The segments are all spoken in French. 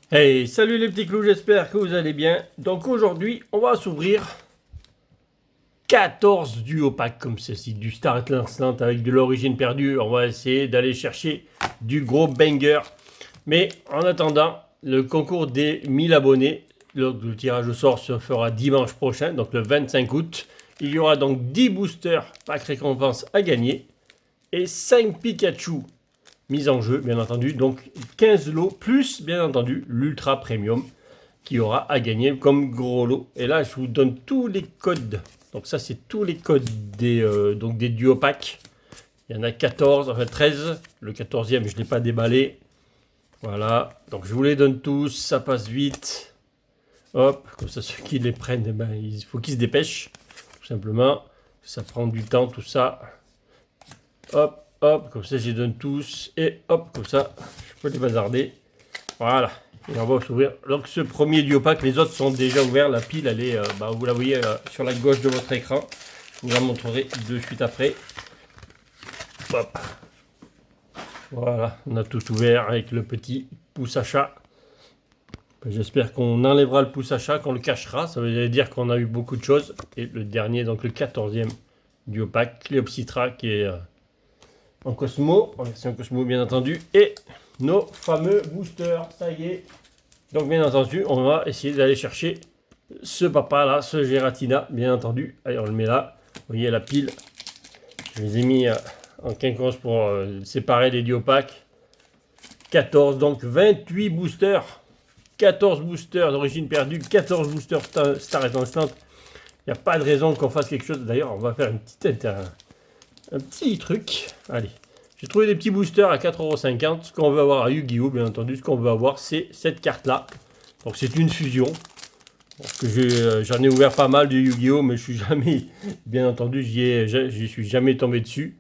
Hey, salut les petits clous, j'espère que vous allez bien. Donc aujourd'hui, on va s'ouvrir 14 duo packs comme ceci, du Start Instant avec de l'origine perdue. On va essayer d'aller chercher du gros banger. Mais en attendant, le concours des 1000 abonnés, le tirage au sort se fera dimanche prochain, donc le 25 août. Il y aura donc 10 boosters pack récompense à gagner et 5 Pikachu mise en jeu, bien entendu. Donc 15 lots, plus bien entendu l'Ultra Premium qui aura à gagner comme gros lot. Et là, je vous donne tous les codes. Donc ça, c'est tous les codes des duo packs. Il y en a 14, enfin 13. Le 14e, je ne l'ai pas déballé. Voilà. Donc je vous les donne tous. Ça passe vite. Hop. Comme ça, ceux qui les prennent, eh ben, il faut qu'ils se dépêchent. Tout simplement. Ça prend du temps, tout ça. Hop. Hop, comme ça je les donne tous. Et hop, comme ça, je peux les bazarder. Voilà. Et on va s'ouvrir. Donc ce premier duo pack, les autres sont déjà ouverts. La pile, elle est, vous la voyez sur la gauche de votre écran. Je vous la montrerai de suite après. Hop. Voilà, on a tout ouvert avec le petit pouce à chat. J'espère qu'on enlèvera le pouce à chat, qu'on le cachera. Ça veut dire qu'on a eu beaucoup de choses. Et le dernier, donc le 14e duo pack, Cléopsitra, qui est en Cosmo, en version Cosmo bien entendu, et nos fameux boosters, ça y est. Donc bien entendu, on va essayer d'aller chercher ce papa là, ce Giratina, bien entendu. Allez, on le met là. Vous voyez la pile. Je les ai mis en quinconce pour séparer les duo packs. 14, donc 28 boosters. 14 boosters d'origine perdue, 14 boosters Star et Instant. Il n'y a pas de raison qu'on fasse quelque chose. D'ailleurs, on va faire une petite un petit truc. Allez, j'ai trouvé des petits boosters à 4,50 €. Ce qu'on veut avoir à Yu-Gi-Oh! Bien entendu, ce qu'on veut avoir, c'est cette carte-là. Donc c'est une fusion. Parce que j'en ai ouvert pas mal de Yu-Gi-Oh! Mais je suis jamais, bien entendu, j'y suis jamais tombé dessus.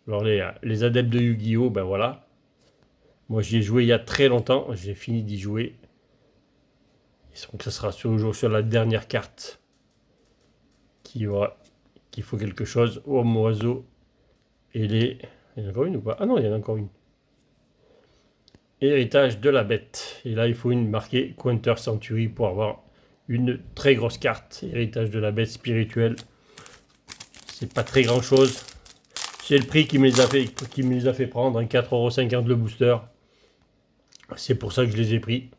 Alors les adeptes de Yu-Gi-Oh! Ben voilà. Moi j'y ai joué il y a très longtemps. J'ai fini d'y jouer. Donc ça sera sur la dernière carte qu'il faut quelque chose. Homme oiseau. Et les... Il y en a encore une ou pas? Ah non, il y en a encore une. Héritage de la bête. Et là, il faut une marquée Counter Century pour avoir une très grosse carte. Héritage de la bête spirituelle. C'est pas très grand chose. C'est le prix qui me les a fait prendre. 4,50 € le booster. C'est pour ça que je les ai pris.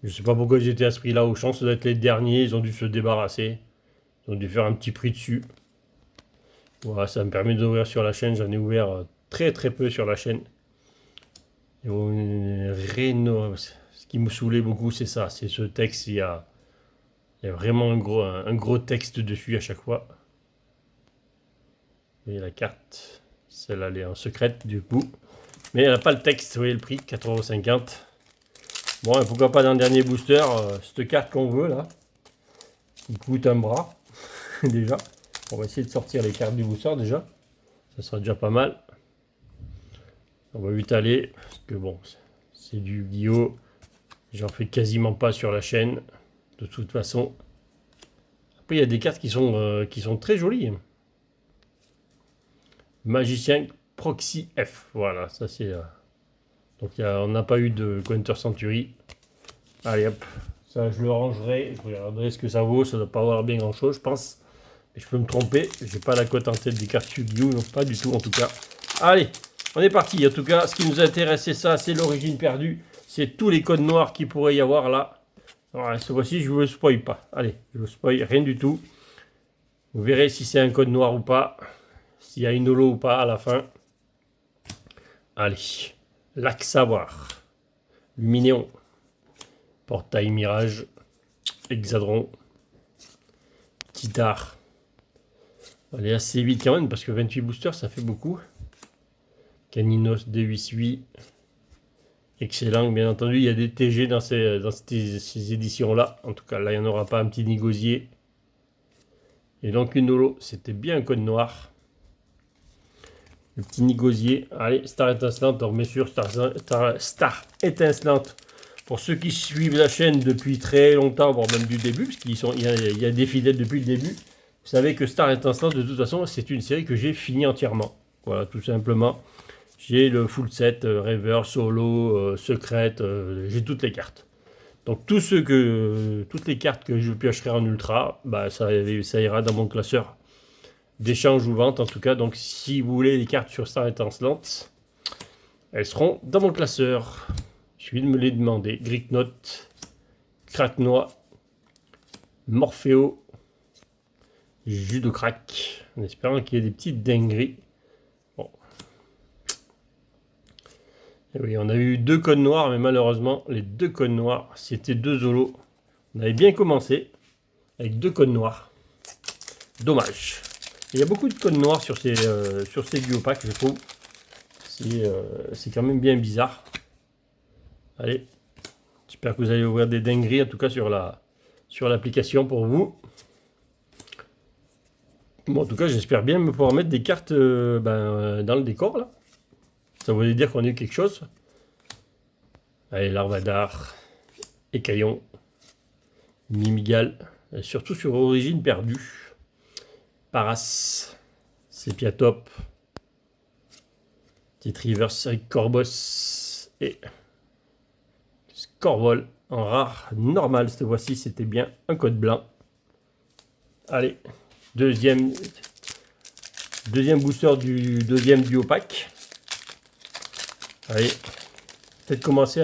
Je sais pas pourquoi ils étaient à ce prix là au champ. Ça doit être les derniers. Ils ont dû se débarrasser. Ils ont dû faire un petit prix dessus. Voilà, ça me permet d'ouvrir sur la chaîne. J'en ai ouvert très peu sur la chaîne. Et ce qui me saoulait beaucoup, c'est ça. C'est ce texte. Il y a vraiment un gros texte dessus à chaque fois. Et la carte, celle-là, elle est en secrète du coup. Mais elle n'a pas le texte. Vous voyez le prix, 4,50 €. Bon, et pourquoi pas dans le dernier booster, cette carte qu'on veut là. Qui coûte un bras. Déjà. On va essayer de sortir les cartes du booster déjà. Ça sera déjà pas mal. On va vite aller. Parce que bon, c'est du Yu-Gi-Oh! J'en fais quasiment pas sur la chaîne. De toute façon. Après, il y a des cartes qui sont très jolies. Magicien Proxy F. Voilà, ça c'est... Donc on n'a pas eu de Counter Century. Allez hop. Ça, je le rangerai. Je regarderai ce que ça vaut. Ça ne doit pas avoir bien grand chose, je pense. Mais je peux me tromper. J'ai pas la cote en tête des cartes Yu-Gi-Oh! Non, pas du tout en tout cas. Allez, on est parti. En tout cas, ce qui nous intéresse, c'est ça. C'est l'origine perdue. C'est tous les codes noirs qu'il pourrait y avoir là. Alors, cette fois-ci, je ne vous spoil pas. Allez, je ne vous spoil rien du tout. Vous verrez si c'est un code noir ou pas. S'il y a une holo ou pas à la fin. Allez. Lac Savoir. Luminéon. Portail Mirage. Hexadron. Titar. Allez assez vite quand même parce que 28 boosters ça fait beaucoup. Caninos D8 excellent, bien entendu. Il y a des TG dans ces éditions-là. En tout cas, là, il n'y en aura pas un petit négocié. Et donc, une holo, c'était bien un code noir. Le petit nigosier. Allez, Star étincelante. On remet sur Star étincelante. Pour ceux qui suivent la chaîne depuis très longtemps, voire même du début, parce qu'il y a des fidèles depuis le début, vous savez que Star étincelante, de toute façon, c'est une série que j'ai finie entièrement. Voilà, tout simplement. J'ai le full set, Reverse, Solo, Secrète, j'ai toutes les cartes. Donc toutes les cartes que je piocherai en ultra, bah, ça ira dans mon classeur d'échange ou vente en tout cas. Donc si vous voulez les cartes sur Star Étincelante, elles seront dans mon classeur. Je suffit de me les demander. Gricknote, Cracknoix, Morpheo, Jus de Crack, en espérant qu'il y ait des petites dingueries. Bon. Et oui, on a eu 2 codes noirs, mais malheureusement, les 2 codes noirs, c'était 2 zolos. On avait bien commencé avec 2 codes noirs. Dommage. Il y a beaucoup de codes noirs sur ces duo packs, je trouve. C'est quand même bien bizarre. Allez, j'espère que vous allez ouvrir des dingueries, en tout cas sur l'application pour vous. Bon, en tout cas, j'espère bien me pouvoir mettre des cartes dans le décor, là. Ça voulait dire qu'on a eu quelque chose. Allez, Larvadar, Écaillon, Mimigal, et surtout sur Origine Perdue. Paras, Sépiatop, Petit Reverse avec Corbos et Scorvol en rare normal. Cette fois-ci, c'était bien un code blanc. Allez, deuxième booster du deuxième duo pack. Allez, peut-être commencer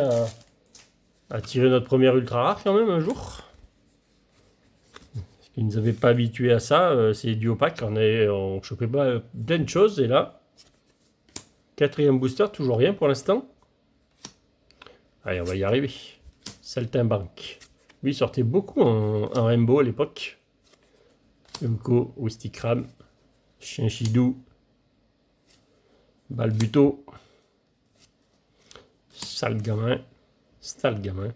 à tirer notre première ultra rare quand même un jour. Parce qu'ils ne nous avaient pas habitués à ça, ces duo packs. On chopait pas plein de choses et là, quatrième booster, toujours rien pour l'instant. Allez, on va y arriver. Saltimbanque. Lui, il sortait beaucoup en Rainbow à l'époque. Umco, Wistikram, Chinchidou, Balbuto, Salgamin, Stalgamin.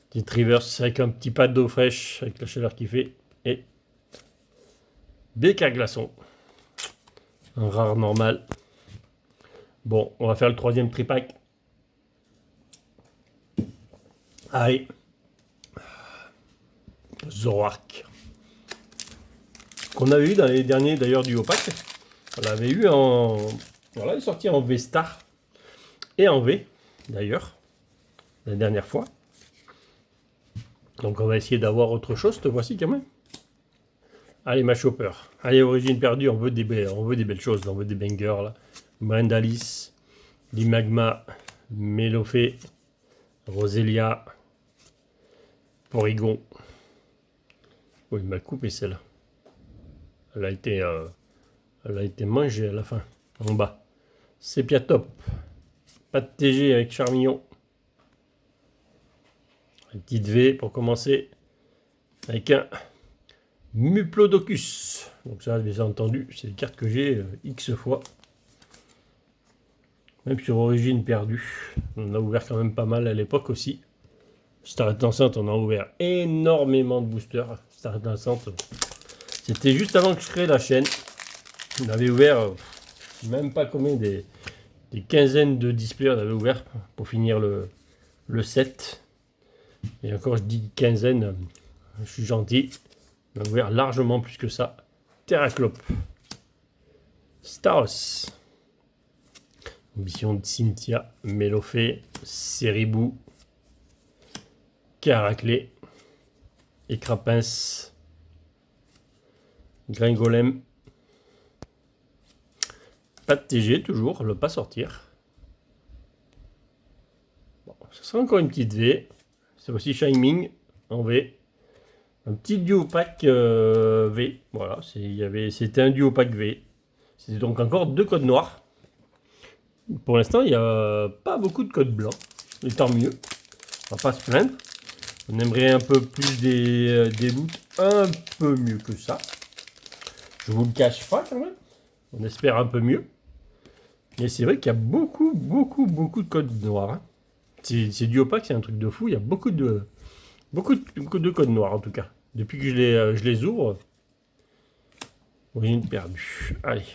Petite reverse avec un petit pad d'eau fraîche avec la chaleur qu'il fait. Et BK Glaçon. Un rare normal. Bon, on va faire le troisième tripack. Allez. Zoroark. Qu'on avait eu dans les derniers d'ailleurs du pack. On l'avait eu en. Voilà, il est sorti en V-Star. Et en V d'ailleurs. La dernière fois. Donc on va essayer d'avoir autre chose cette fois-ci quand même. Allez, ma chopper. Allez, Origine Perdue, on veut des belles choses. On veut des bangers là. Brendalis, Limagma, Mélofée, Roselia, Porygon. Oui, il m'a coupé celle-là. Elle a été mangée à la fin, en bas. Sépiatop. Pas de TG avec Charmillon. Une petite V pour commencer. Avec un Muplodocus. Donc ça, bien entendu, c'est une carte que j'ai X fois. Même sur Origine Perdue. On a ouvert quand même pas mal à l'époque aussi. Star Étincelante, on a ouvert énormément de boosters. Star Étincelante, c'était juste avant que je crée la chaîne. On avait ouvert même pas combien des quinzaines de displays on avait ouvert pour finir le set. Et encore, je dis quinzaine, je suis gentil. On a ouvert largement plus que ça. Terraclope. Staros. Ambition de Cynthia. Mélofée. Ceribou. Caraclé. Écrapince. Gringolem. Pas de TG toujours, le pas sortir. Bon, ça sera encore une petite V. C'est aussi Shining en V. Un petit duo pack V. Voilà, c'était un duo pack V. C'était donc encore 2 codes noirs. Pour l'instant, il n'y a pas beaucoup de codes blancs. Et tant mieux. On va pas se plaindre. On aimerait un peu plus des loots un peu mieux que ça. Je vous le cache pas quand même. On espère un peu mieux. Mais c'est vrai qu'il y a beaucoup de codes noirs. Hein. C'est duo pack, c'est un truc de fou. Il y a beaucoup de codes noirs en tout cas. Depuis que je les ouvre. Origine Perdue. Allez,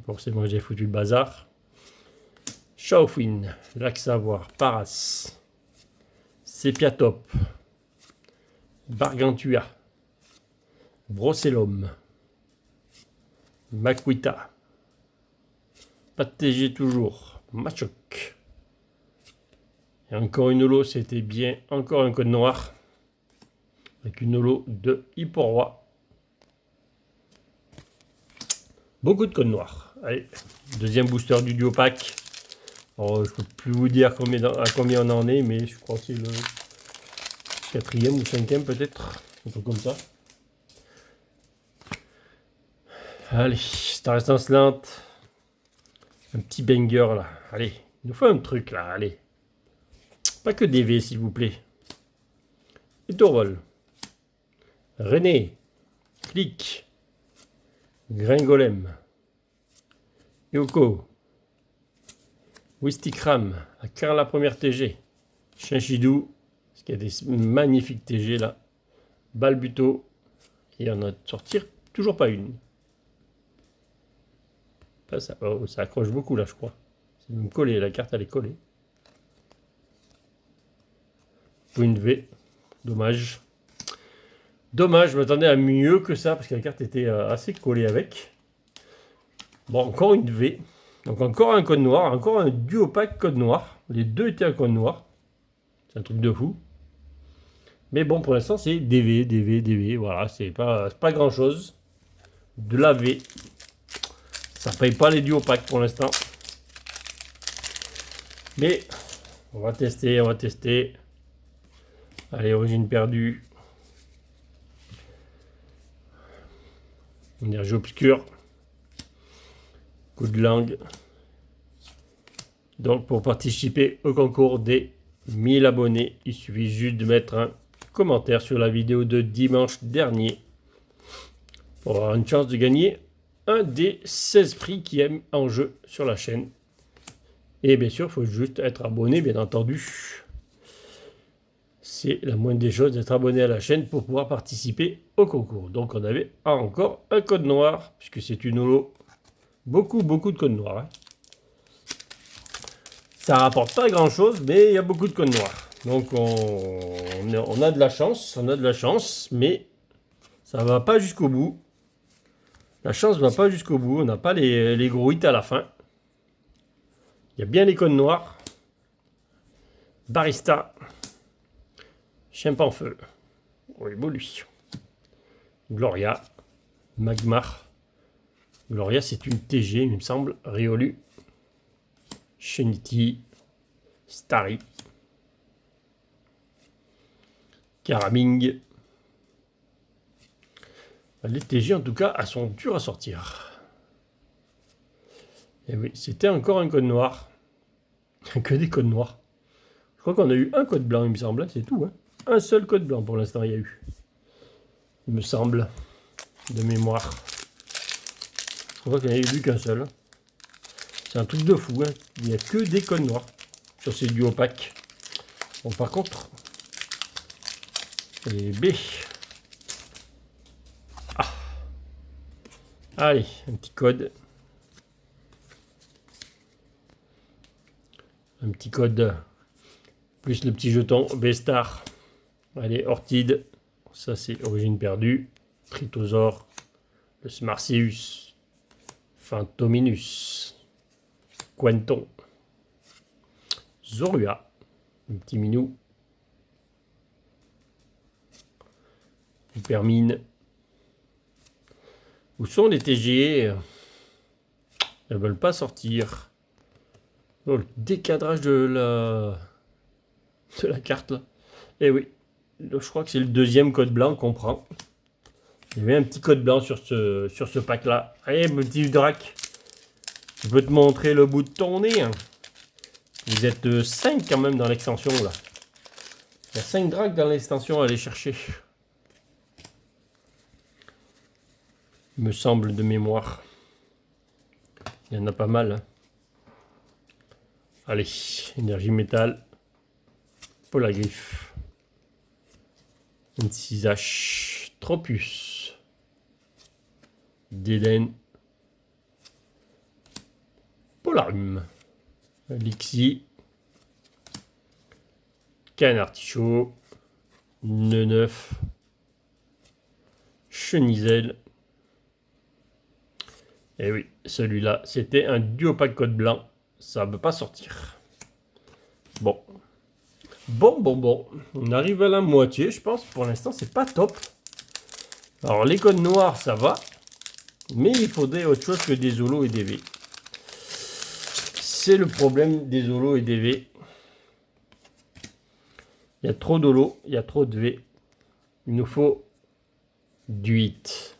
forcément j'ai foutu le bazar. Chaufin, Lac Savoir, Paras, Sépiatop, Bargantua, Brocellum, Maquita, pas de TG toujours, Machoc, Et encore une holo, c'était bien. Encore un code noir. Avec une holo de Hipporoi. Beaucoup de codes noirs. Allez, deuxième booster du duo pack. Alors, je ne peux plus vous dire à combien on en est, mais je crois que c'est le 4e ou 5e peut-être. Un truc comme ça. Allez, Star Essence lente. Un petit banger là. Allez, il nous faut un truc là. Allez. Pas que des V s'il vous plaît. Et Torvol. René. Click. Gringolem. Yoko. Wistikram. À Car la première TG. Chinchidou. Parce qu'il y a des magnifiques TG là. Balbuto. Et on a de sortir toujours pas une. Ça accroche beaucoup là je crois. C'est même collé, la carte elle est collée. Pour une V. Dommage. Dommage, je m'attendais à mieux que ça parce que la carte était assez collée avec. Bon, encore une V. Donc encore un code noir, encore un duo pack code noir. Les deux étaient un code noir. C'est un truc de fou. Mais bon, pour l'instant, c'est DV, DV, DV. Voilà, c'est pas grand chose. De la V. Ça paye pas les duo packs pour l'instant. Mais on va tester, on va tester. Allez, origine perdue. Énergie obscure. Coup de langue. Donc pour participer au concours des 1000 abonnés, il suffit juste de mettre un commentaire sur la vidéo de dimanche dernier pour avoir une chance de gagner un des 16 prix qui est en jeu sur la chaîne. Et bien sûr, il faut juste être abonné, bien entendu. C'est la moindre des choses d'être abonné à la chaîne pour pouvoir participer au concours. Donc on avait encore un code noir, puisque c'est une holo. Beaucoup de codes noirs. Hein. Ça rapporte pas grand chose, mais il y a beaucoup de codes noirs. Donc on a de la chance, mais ça va pas jusqu'au bout. La chance va pas jusqu'au bout, on n'a pas les gros hits à la fin. Il y a bien les codes noirs. Barista. Chimpanfeu. Évolution. Gloria. Magmar. Gloria, c'est une TG, il me semble. Riolu. Shenity. Starry. Caraming. Les TG, en tout cas, elles sont dures à sortir. Et oui, c'était encore un code noir. Que des codes noirs. Je crois qu'on a eu un code blanc, il me semble. C'est tout. Hein. Un seul code blanc pour l'instant, il y a eu. Il me semble. De mémoire. Je crois qu'il n'y en a eu qu'un seul. C'est un truc de fou. Hein. Il n'y a que des codes noirs sur ces duo packs. Bon, par contre, c'est B. Ah. Allez, un petit code. Un petit code. Plus le petit jeton B-Star. Allez, Ortide. Ça, c'est origine perdue. Tritosaure. Le Smarceus. Phantominus. Quenton. Zorua. Un petit minou. Hypermine. Où sont les TG? Elles veulent pas sortir. Oh, le décadrage de la carte là. Et oui, je crois que c'est le deuxième code blanc qu'on prend. Il y avait un petit code blanc sur ce pack là. Allez, mon petit Drac. Je peux te montrer le bout de ton nez. Hein. Vous êtes 5 quand même dans l'extension là. Il y a 5 Dracs dans l'extension à aller chercher. Il me semble de mémoire. Il y en a pas mal. Hein. Allez, énergie métal. Polagriffe. 26H. Tropius. Déden. Polarium. Lixi. Canartichaud. Neuf. Chenizel. Et oui, celui-là, c'était un duo pack code blanc. Ça ne veut pas sortir. Bon. Bon. On arrive à la moitié, je pense. Pour l'instant, c'est pas top. Alors, les codes noirs, ça va. Mais il faudrait autre chose que des holos et des V. C'est le problème des holos et des V. Il y a trop d'holos, il y a trop de V. Il nous faut du 8.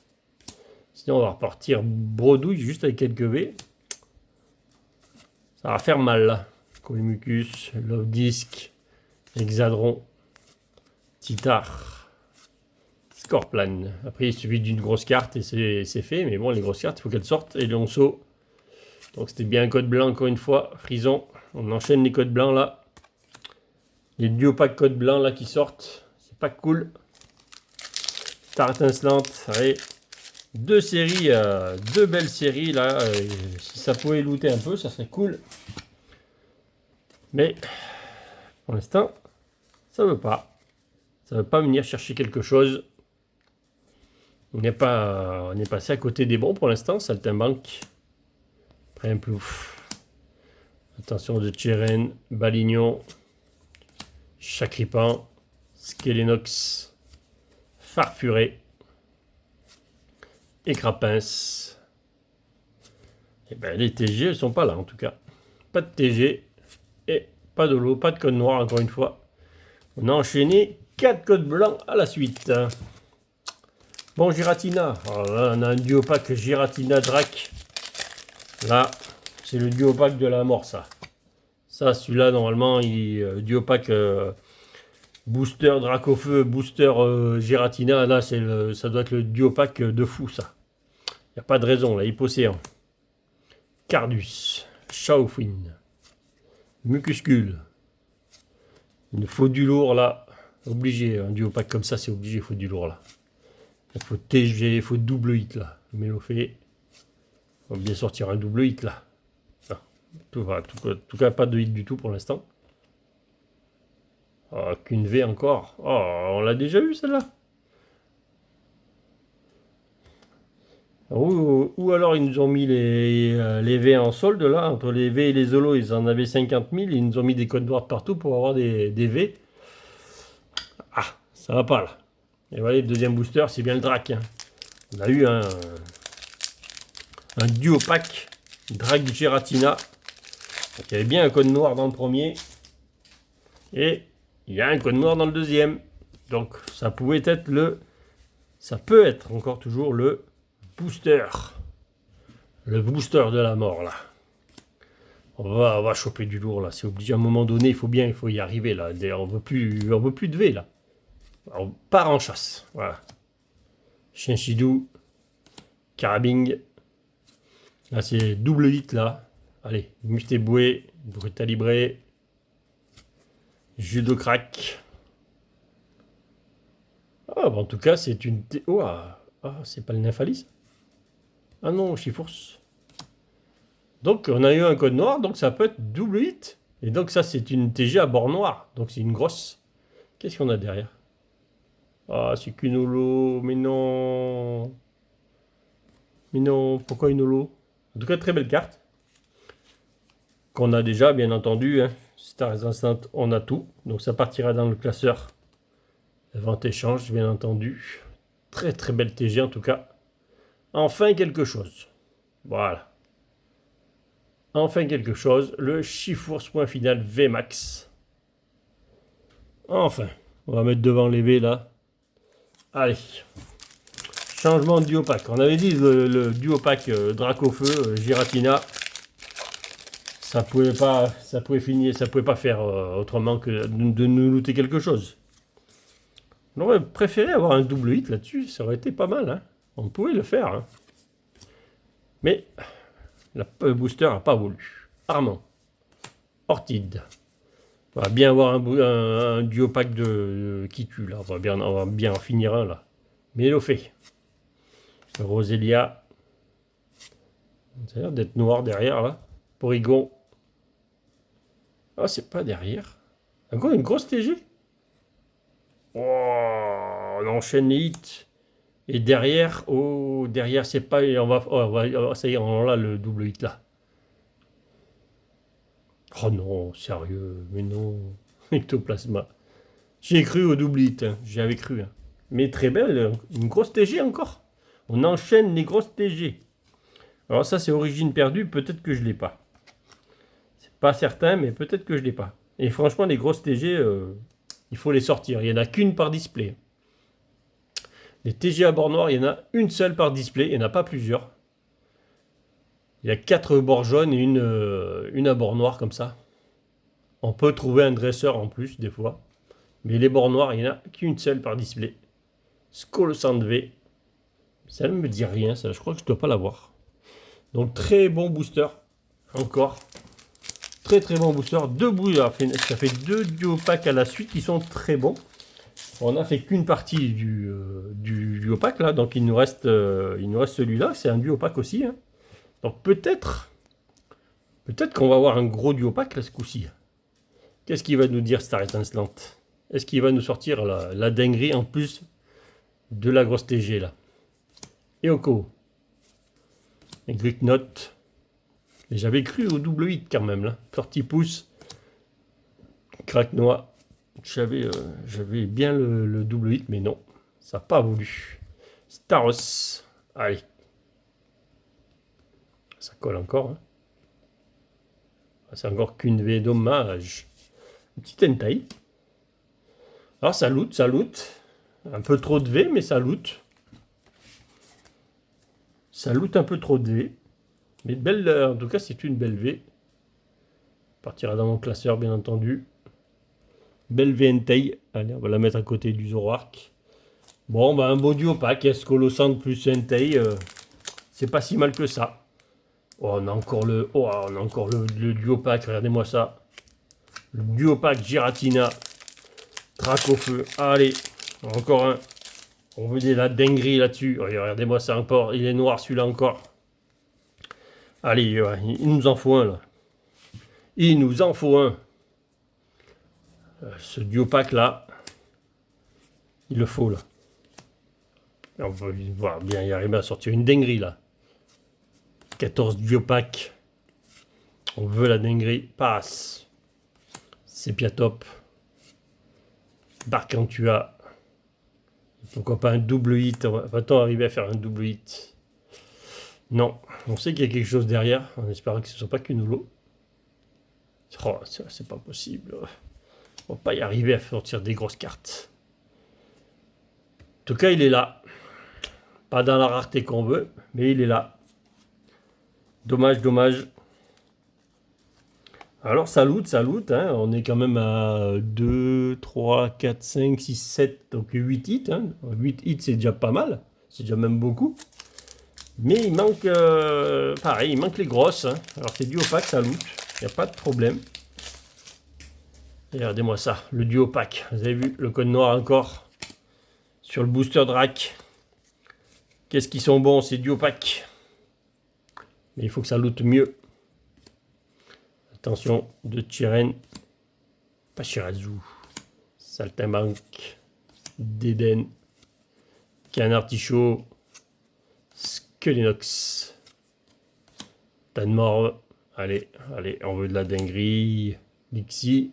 Sinon, on va repartir bredouille juste avec quelques V. Ça va faire mal là. Colimucus, Love Disc, Hexadron, Titar, Scorplan. Après, il suffit d'une grosse carte et c'est fait. Mais bon, les grosses cartes, il faut qu'elles sortent. Et Lionceau. Donc, c'était bien un code blanc encore une fois. Frison. On enchaîne les codes blancs là. Les duopacks code blanc là qui sortent. C'est pas cool. Star étincelante. Allez. Deux séries, deux belles séries là. Si ça pouvait looter un peu, ça serait cool. Mais pour l'instant, ça veut pas. Ça veut pas venir chercher quelque chose. On est passé à côté des bons pour l'instant. Saltimbanque. Primplouf. Attention de Cheren, Balignon, Chacripan, Skelenox, Farfuré et Crapins. Et ben les TG, elles sont pas là en tout cas. Pas de TG et pas de lot, pas de code noir encore une fois. On a enchaîné 4 codes blancs à la suite. Bon, Giratina. Alors là, on a un duopack Giratina Drac. Là, c'est le duopack de la mort, ça. Ça, celui-là, normalement, il duopack booster Dracofeu, booster Giratina. Là, ça doit être le duopack de fou, ça. Il n'y a pas de raison, là. Hypocéan. Cardus. Chaufin. Mucuscule. Il faut du lourd, là. Obligé. Un duopack comme ça, c'est obligé. Il faut du lourd, là. Il faut TG, il faut double hit, là. Mélofé. On va bien sortir un double hit, là. En tout cas, pas de hit du tout pour l'instant. Oh, qu'une V encore. Oh, on l'a déjà eu celle-là. Ou alors ils nous ont mis les V en solde là. Entre les V et les holos, ils en avaient 50 000. Ils nous ont mis des codes noirs partout pour avoir des V. Ah, ça va pas là. Et voilà, le deuxième booster, c'est bien le Drac. Hein. On a eu un duopack Drac Giratina. Donc, il y avait bien un code noir dans le premier. Et il y a un code noir dans le deuxième. Donc ça pouvait être ça peut être encore toujours le booster. Le booster de la mort là. On va choper du lourd là. C'est obligé à un moment donné. Il faut y arriver là. On veut plus de V là. On part en chasse. Voilà. Chinchidou. Carabing. Là c'est double hit là. Allez. Mustéboué. Brutalibré. Judo crack. Ah, bah en tout cas, c'est une... Oh, c'est pas le Nymphalis. Ah non, Chifours. Donc, on a eu un code noir, donc ça peut être double hit. Et donc, ça, c'est une TG à bord noir. Donc, c'est une grosse. Qu'est-ce qu'on a derrière? Ah, c'est qu'une holo. Mais non. Mais non, pourquoi une holo? En tout cas, très belle carte. Qu'on a déjà, bien entendu. Hein. Star Instant, on a tout. Donc, ça partira dans le classeur. Vente-échange, bien entendu. Très très belle TG en tout cas. Enfin quelque chose. Voilà. Enfin quelque chose. Le Chifours point final VMAX. Enfin. On va mettre devant les V là. Allez. Changement de duopack. On avait dit le duopack Dracofeu, Giratina. Ça pouvait pas faire autrement que de nous looter quelque chose. On aurait préféré avoir un double hit là-dessus, ça aurait été pas mal. Hein. On pouvait le faire. Hein. Mais le booster n'a pas voulu. Armand. Ortide. On va bien avoir un duopack qui tue là. On va bien en finir un là. Mélofé. Roselia. Ça a l'air d'être noir derrière là. Porygon. Ah, c'est pas derrière. Encore une grosse TG. Oh, on enchaîne les hits. Et derrière, derrière, c'est pas. Ça y est, on a le double hit là. Oh non, sérieux, mais non. Ectoplasma. J'ai cru au double hit, hein. J'y avais cru. Hein. Mais très belle, une grosse TG encore. On enchaîne les grosses TG. Alors ça, c'est origine perdue, peut-être que je ne l'ai pas. C'est pas certain, mais peut-être que je ne l'ai pas. Et franchement, les grosses TG, il faut les sortir. Il n'y en a qu'une par display. Les TG à bord noir, il y en a une seule par display, il n'y en a pas plusieurs. Il y a 4 bords jaunes et une à bord noir comme ça. On peut trouver un dresseur en plus des fois. Mais les bords noirs, il n'y en a qu'une seule par display. Skolosand V. Ça ne me dit rien, ça. Je crois que je ne dois pas l'avoir. Donc très bon booster. Encore. Très très bon booster. Ça fait 2 duo packs à la suite qui sont très bons. On n'a fait qu'une partie du duo pack là. Donc il nous reste celui-là. C'est un duo pack aussi. Hein. Donc peut-être qu'on va avoir un gros duo pack là ce coup-ci. Qu'est-ce qu'il va nous dire Star Étincelante? Est-ce qu'il va nous sortir la dinguerie en plus de la grosse TG là? Eoko. Et Greek Note. Et j'avais cru au double hit quand même là. 30 pouces. Crack noir. J'avais bien le double hit, mais non. Ça n'a pas voulu. Staros. Allez. Ça colle encore. Hein. C'est encore qu'une V, dommage. Une petite entaille. Alors ça loot, ça loot. Un peu trop de V, mais ça loot. Ça loot un peu trop de V. Mais belle, en tout cas, c'est une belle V. Partira dans mon classeur, bien entendu. Belle V entaille. Allez, on va la mettre à côté du Zoroark. Bon, bah un beau duo pack. Skolosand plus entaille. C'est pas si mal que ça. Oh, on a encore le duo pack. Regardez-moi ça. Le duo pack Giratina. Trac au feu. Allez, encore un. On veut de la dinguerie là-dessus. Regardez-moi ça encore. Il est noir celui-là encore. Allez, il nous en faut un là. Il nous en faut un. Ce duo pack là. Il le faut là. On va voir bien y arriver à sortir une dinguerie là. 14 duo pack. On veut la dinguerie. Passe. Sepia top. Darkantua. Pourquoi pas un double hit? Va-t-on arriver à faire un double hit? Non. On sait qu'il y a quelque chose derrière. On espère que ce ne soit pas qu'une holo. Oh, c'est pas possible. On va pas y arriver à sortir des grosses cartes. En tout cas, il est là. Pas dans la rareté qu'on veut, mais il est là. Dommage, dommage. Alors, ça loot, hein. On est quand même à 2, 3, 4, 5, 6, 7, donc 8 hits. Hein. 8 hits, c'est déjà pas mal. C'est déjà même beaucoup. Mais il manque, pareil, il manque les grosses. Hein. Alors, c'est duo pack, ça loot. Il n'y a pas de problème. Et regardez-moi ça, le duo pack. Vous avez vu le code noir encore sur le booster Drac. Qu'est-ce qu'ils sont bons, ces duo pack. Mais il faut que ça loot mieux. Attention, de Chiren, pas Shirazu, Saltimbanque, Deden, Canartichaud, Skelenox, Tanmorve, allez, on veut de la dinguerie, Lixie,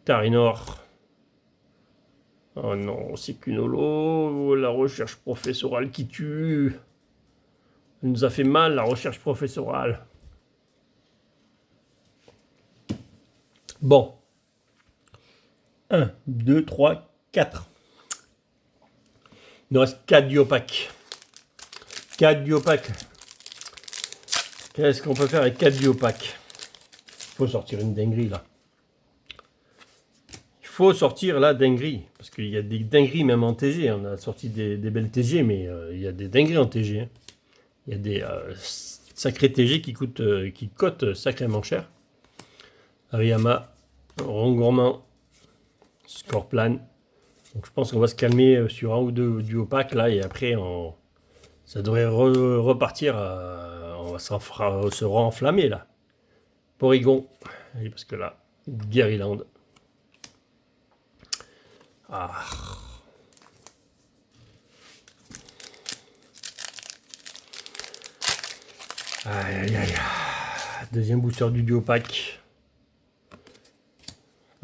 Tarinor, oh non, c'est qu'une holo, la recherche professorale qui tue, elle nous a fait mal la recherche professorale. Bon. 1, 2, 3, 4. Il nous reste 4 duopacks. 4 duopacks. Qu'est-ce qu'on peut faire avec 4 duopacks? Il faut sortir une dinguerie là. Il faut sortir la dinguerie. Parce qu'il y a des dingueries même en TG. On a sorti des belles TG, mais il y a des dingueries en TG. Hein. Il y a des sacrés TG qui cotent sacrément cher. Ariyama, Rongourmand, Scorplan. Donc je pense qu'on va se calmer sur un ou deux duopacks là et après ça devrait repartir. On va se renflammer là. Porygon, parce que là, Guerryland. Ah. Aïe aïe aïe. Deuxième booster du duopack.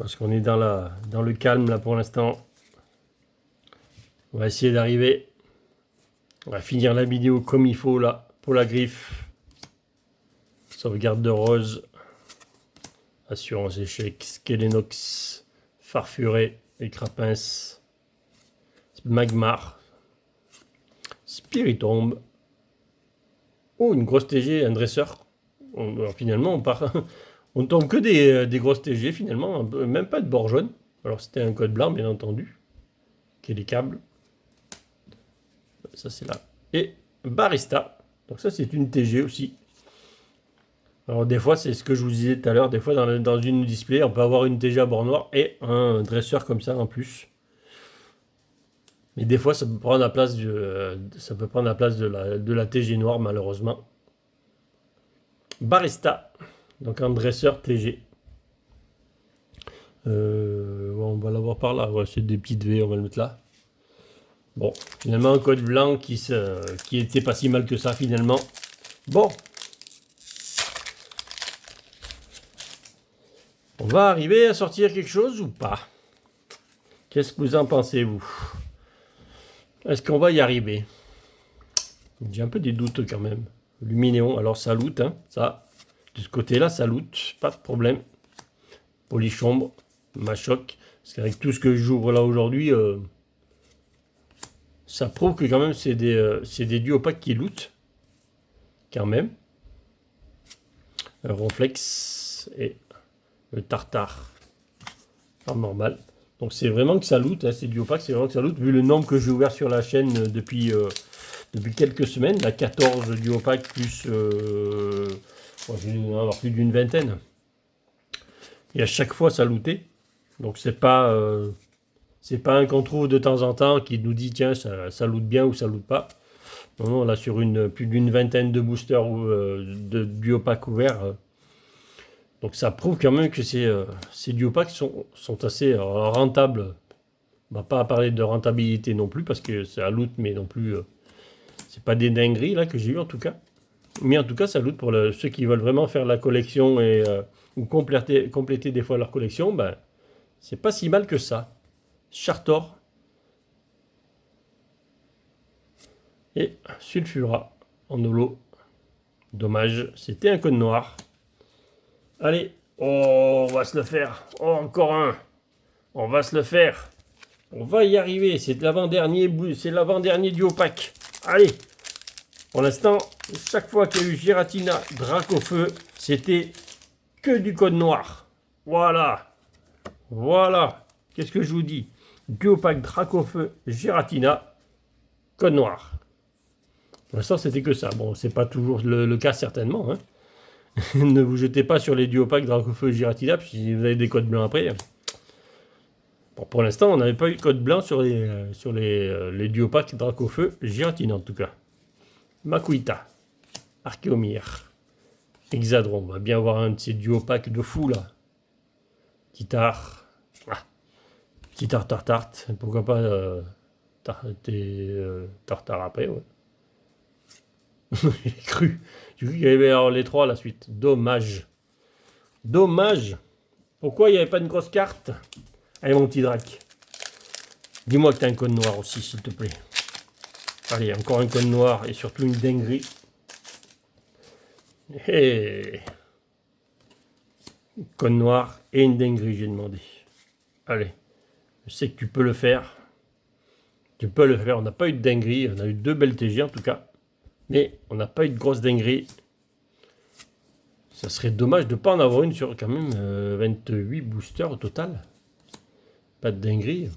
Parce qu'on est dans le calme là pour l'instant. On va essayer d'arriver. On va finir la vidéo comme il faut là pour la griffe. Sauvegarde de rose. Assurance échec. Skelenox. Farfuré. Et Crapins. Magmar. Spiritombe. Oh, une grosse TG, un dresseur. Alors, finalement, on tombe que des grosses TG, finalement. Même pas de bord jaune. Alors, c'était un code blanc, bien entendu. Qui est les câbles. Ça, c'est là. Et Barista. Donc, ça, c'est une TG aussi. Alors, des fois, c'est ce que je vous disais tout à l'heure. Des fois, dans une display, on peut avoir une TG à bord noir et un dresseur comme ça en plus. Mais des fois, ça peut prendre la place, de la TG noire, malheureusement. Barista. Donc, un dresseur TG. On va l'avoir par là. Ouais, c'est des petites V, on va le mettre là. Bon, finalement, un code blanc qui était pas si mal que ça, finalement. Bon. On va arriver à sortir quelque chose ou pas? Qu'est-ce que vous en pensez, vous? Est-ce qu'on va y arriver? J'ai un peu des doutes quand même. Luminéon, alors ça loot, hein, ça. De ce côté-là, ça loot, pas de problème. Polychombre, Machoc. Parce qu'avec tout ce que j'ouvre là aujourd'hui, ça prouve que quand même c'est des duopaques qui lootent. Quand même. Ronflex et le Tartare. Pas normal. Donc c'est vraiment que ça loot, hein, c'est duopaques, c'est vraiment que ça loot. Vu le nombre que j'ai ouvert sur la chaîne depuis quelques semaines, la 14 duopaques plus... bon, je vais en avoir plus d'une vingtaine. Et à chaque fois ça lootait. Donc c'est pas un qu'on trouve de temps en temps qui nous dit tiens ça loot bien ou ça loot pas. Non, non, là sur plus d'une vingtaine de boosters de duopaques ouverts. Donc ça prouve quand même que ces duopaques sont assez rentables. On va pas parler de rentabilité non plus parce que c'est à loot, mais non plus c'est pas des dingueries là que j'ai eu en tout cas. Mais en tout cas ça loot pour ceux qui veulent vraiment faire la collection et ou compléter des fois leur collection, ben c'est pas si mal que ça. Chartor et Sulfura en holo. Dommage, c'était un code noir. Allez, oh, on va se le faire. Oh, encore un. On va se le faire. On va y arriver. C'est l'avant-dernier duopaque. Allez. Pour l'instant, chaque fois qu'il y a eu Giratina, Dracofeu, c'était que du code noir. Voilà. Voilà. Qu'est-ce que je vous dis? Duopaque Dracofeu, Giratina, code noir. Pour l'instant, c'était que ça. Bon, c'est pas toujours le cas certainement, hein. Ne vous jetez pas sur les duopaques Dracofeu et Giratina, si vous avez des codes blancs après. Bon, pour l'instant, on n'avait pas eu de code blanc sur les duopaques Dracofeu et Giratina, en tout cas. Makuita, Archéomir, Hexadron. On va bien avoir un de ces duopaques de fou, là. Titar. Titar Tartart. Pourquoi pas Tartare après, ouais. J'ai cru qu'il y avait alors les trois à la suite. Dommage. Dommage. Pourquoi il n'y avait pas une grosse carte? Allez, mon petit Drac. Dis-moi que tu as un code noir aussi, s'il te plaît. Allez, encore un code noir et surtout une dinguerie. Hey. Code noir et une dinguerie, j'ai demandé. Allez. Je sais que tu peux le faire. Tu peux le faire. On n'a pas eu de dinguerie. On a eu 2 belles TG en tout cas. Mais on n'a pas eu de grosse dinguerie. Ça serait dommage de ne pas en avoir une sur quand même 28 boosters au total. Pas de dinguerie.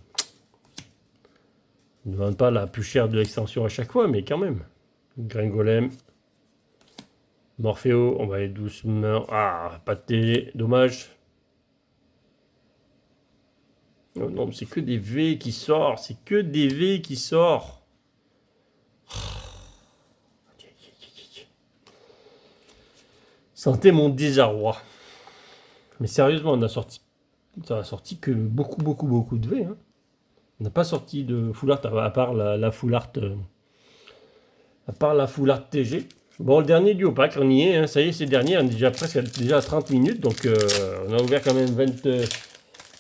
On ne demande pas la plus chère de l'extension à chaque fois, mais quand même. Gringolem. Morpheo, on va aller doucement. Ah, pas de TG, dommage. Oh non, c'est que des V qui sortent. C'est que des V qui sortent. Sentez mon désarroi. Mais sérieusement, ça a sorti que beaucoup de V. Hein. On n'a pas sorti de full art à part la full art. À part la full art TG. Bon, le dernier duopaque, on y est. Hein, ça y est, c'est le dernier. On est déjà presque à 30 minutes. Donc, on a ouvert quand même 24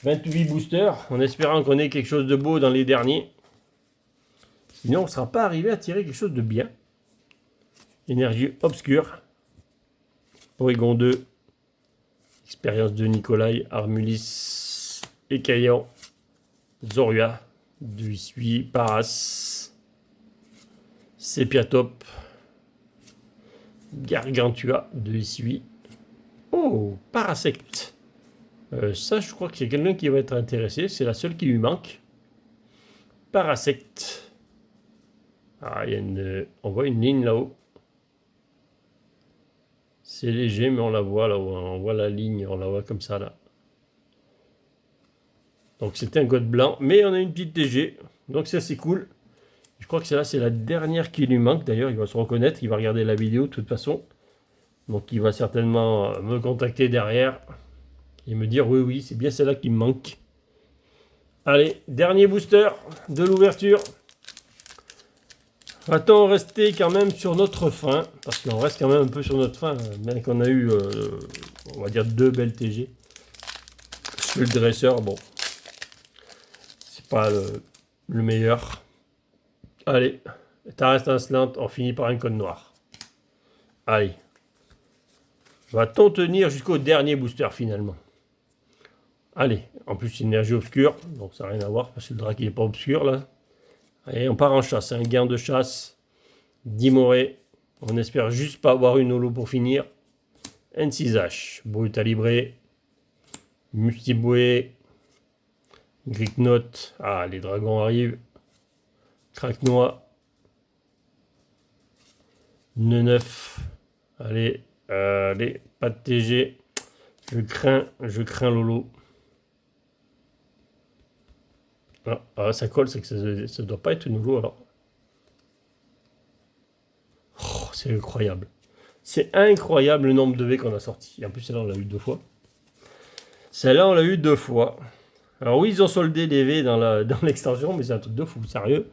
28 boosters, en espérant qu'on ait quelque chose de beau dans les derniers. Sinon, on ne sera pas arrivé à tirer quelque chose de bien. Énergie obscure. Porygon 2. Expérience de Nikolai, Armulis, Écaillant, Zorua, Duisui, Paras, Sepiatop, Gargantua, Duisui. Oh, Parasect. Ça, je crois que c'est quelqu'un qui va être intéressé. C'est la seule qui lui manque. Parasect. Ah, on voit une ligne là-haut. C'est léger, mais on la voit là-haut. On voit la ligne, on la voit comme ça là. Donc c'était un code blanc, mais on a une petite TG. Donc ça c'est cool. Je crois que celle-là c'est la dernière qui lui manque. D'ailleurs, il va se reconnaître, il va regarder la vidéo de toute façon. Donc il va certainement me contacter derrière et me dire oui, c'est bien celle-là qui me manque. Allez, dernier booster de l'ouverture. Va-t-on rester quand même sur notre fin? Parce qu'on reste quand même un peu sur notre fin, bien qu'on a eu, on va dire, 2 belles TG. Le dresseur, bon, c'est pas le meilleur. Allez, ça reste un slant, on finit par un code noir. Allez. Va-t-on tenir jusqu'au dernier booster finalement? Allez, en plus c'est énergie obscure, donc ça n'a rien à voir parce que le drac il n'est pas obscur là. Allez, on part en chasse, un gain de chasse, Dimoré. On espère juste pas avoir une holo pour finir. N6H, Brutalibré, Mustiboué, Gricknote. Ah, les dragons arrivent. Craquenois. Neuf. Allez, allez, pas de TG. Je crains Lolo. Ah, ça colle, c'est que ça ne doit pas être une holo alors. Oh, c'est incroyable. C'est incroyable le nombre de V qu'on a sorti. Et en plus, celle-là, on l'a eu 2 fois. Celle-là, on l'a eu 2 fois. Alors oui, ils ont soldé des V dans l'extension, mais c'est un truc de fou, sérieux.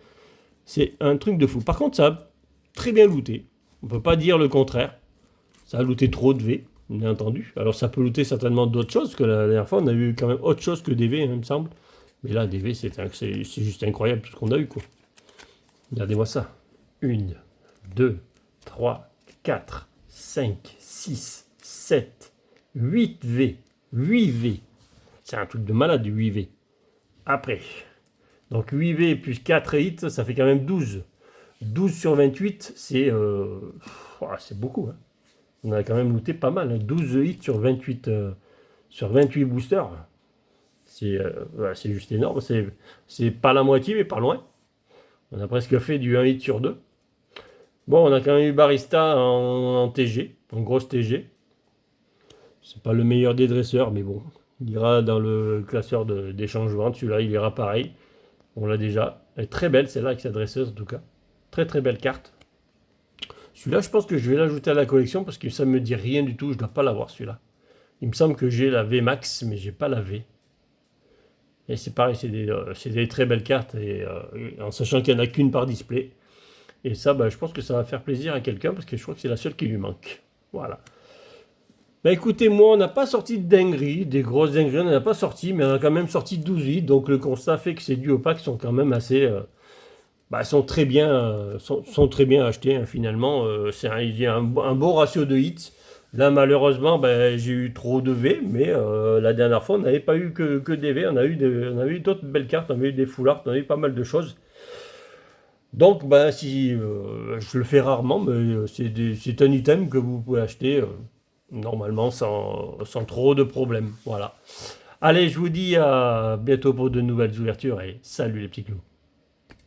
C'est un truc de fou. Par contre, ça a très bien looté. On ne peut pas dire le contraire. Ça a looté trop de V, bien entendu. Alors ça peut looter certainement d'autres choses, parce que la dernière fois, on a eu quand même autre chose que des V, hein, il me semble. Mais là, des V, c'est juste incroyable tout ce qu'on a eu, quoi. Regardez-moi ça. 1, 2, 3, 4, 5, 6, 7, 8 V. 8 V. C'est un truc de malade, 8 V. Après. Donc 8 V plus 4 hits, ça fait quand même 12. 12 sur 28, c'est beaucoup. Hein. On a quand même looté pas mal. Hein. 12 hits sur 28, boosters. C'est juste énorme. C'est pas la moitié, mais pas loin. On a presque fait du 1 hit sur 2. Bon, on a quand même eu Barista en TG, en grosse TG. C'est pas le meilleur des dresseurs, mais bon. Il ira dans le classeur d'échangement. Celui-là, il ira pareil. On l'a déjà. Elle est très belle, celle-là, avec sa dresseuse, en tout cas. Très, très belle carte. Celui-là, je pense que je vais l'ajouter à la collection parce que ça ne me dit rien du tout. Je ne dois pas l'avoir, celui-là. Il me semble que j'ai la V Max, mais j'ai pas la V. Et c'est pareil, c'est des très belles cartes, et en sachant qu'il n'y en a qu'une par display. Et ça, je pense que ça va faire plaisir à quelqu'un, parce que je crois que c'est la seule qui lui manque. Voilà. Écoutez, moi, on n'a pas sorti de dingueries, des grosses dingueries, on n'en a pas sorti, mais on a quand même sorti 12 hits, donc le constat fait que ces duos packs sont quand même assez... sont très bien achetés, hein, finalement. Il y a un beau ratio de hits. Là, malheureusement, j'ai eu trop de V, mais la dernière fois, on n'avait pas eu que des V. On a eu d'autres belles cartes, on a eu des full art, on a eu pas mal de choses. Donc, si je le fais rarement, mais c'est un item que vous pouvez acheter normalement sans trop de problèmes. Voilà. Allez, je vous dis à bientôt pour de nouvelles ouvertures et salut les petits clous.